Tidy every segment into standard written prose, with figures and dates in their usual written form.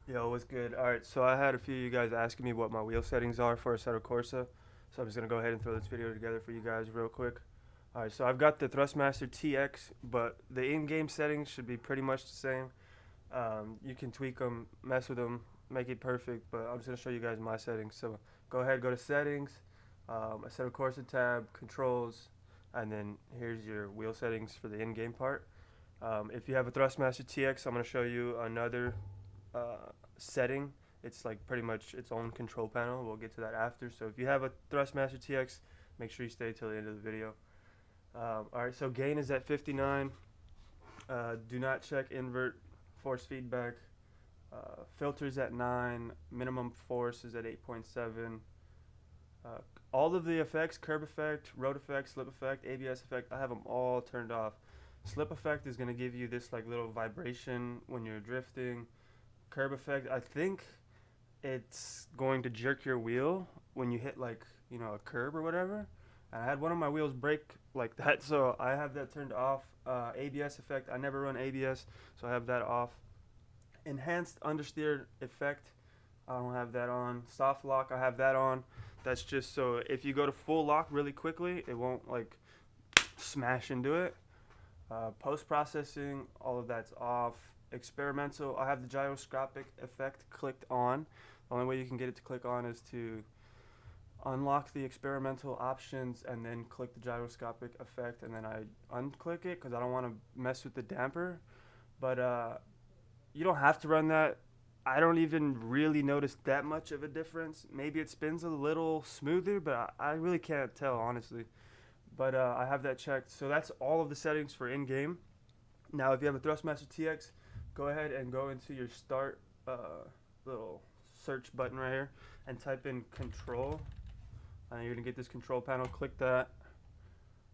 Yo, what's good? All right, so I had a few of you guys asking me what my wheel settings are for Assetto Corsa, so I'm just gonna go ahead and throw this video together for you guys real quick. All right, so I've got the Thrustmaster TX, but the in-game settings should be pretty much the same. You can tweak them, mess with them, make it perfect, but I'm just gonna show you guys my settings. So go ahead, go to settings, Assetto Corsa tab, controls, and then here's your wheel settings for the in-game part. If you have a Thrustmaster TX, I'm gonna show you another setting. It's like pretty much its own control panel. We'll get to that after. So if you have a Thrustmaster TX, make sure you stay till the end of the video. Alright, so gain is at 59. Do not check invert force feedback. Filters at 9. Minimum force is at 8.7. All of the effects, curb effect, road effect, slip effect, ABS effect, I have them all turned off. Slip effect is going to give you this like little vibration when you're drifting. Curb effect, I think it's going to jerk your wheel when you hit like, a curb or whatever. And I had one of my wheels break like that, so I have that turned off. ABS effect, I never run ABS, so I have that off. Enhanced understeer effect, I don't have that on. Soft lock, I have that on. That's just so if you go to full lock really quickly, it won't like smash into it. Post processing, all of that's off. Experimental, I have the gyroscopic effect clicked on. The only way you can get it to click on is to unlock the experimental options and then click the gyroscopic effect, and then I unclick it because I don't want to mess with the damper. But you don't have to run that. I don't even really notice that much of a difference. Maybe it spins a little smoother, but I really can't tell, honestly. But I have that checked. So that's all of the settings for in-game. Now, if you have a Thrustmaster TX, go ahead and go into your start little search button right here and type in control. And you're going to get this control panel. Click that.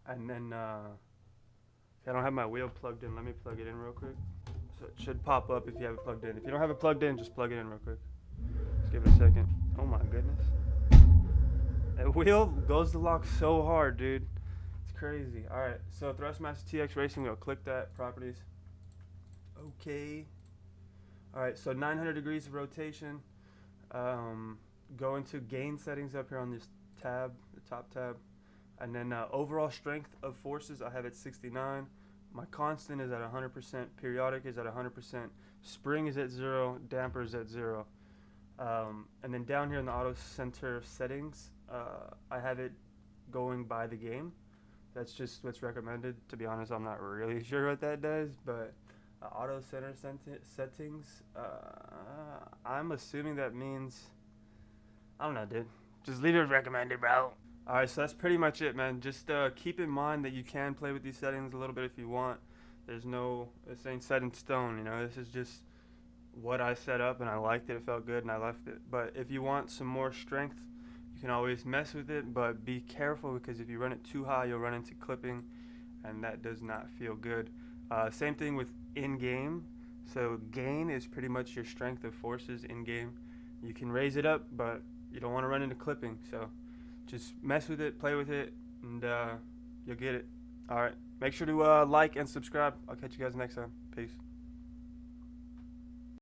And then, I don't have my wheel plugged in. Let me plug it in real quick. So it should pop up if you have it plugged in. If you don't have it plugged in, just plug it in real quick. Just give it a second. Oh my goodness. That wheel goes to lock so hard, dude. It's crazy. Alright, so Thrustmaster TX Racing Wheel. Click that. Properties. Okay. Alright, so 900 degrees of rotation. Go into gain settings up here on this tab, the top tab. And then overall strength of forces, I have it 69. My constant is at 100%. Periodic is at 100%. Spring is at 0. Damper is at 0. And then down here in the auto center settings, I have it going by the game. That's just what's recommended. To be honest, I'm not really sure what that does, but auto center settings, I'm assuming that means, I don't know, dude. Just leave it recommended, bro. Alright, so that's pretty much it, man. Just keep in mind that you can play with these settings a little bit if you want. This ain't set in stone, This is just what I set up, and I liked it. It felt good, and I left it. But if you want some more strength, you can always mess with it, but be careful because if you run it too high, you'll run into clipping, and that does not feel good. Same thing with in-game. So gain is pretty much your strength of forces in-game. You can raise it up, but you don't want to run into clipping. So just mess with it, play with it, and you'll get it. All right. Make sure to like and subscribe. I'll catch you guys next time. Peace.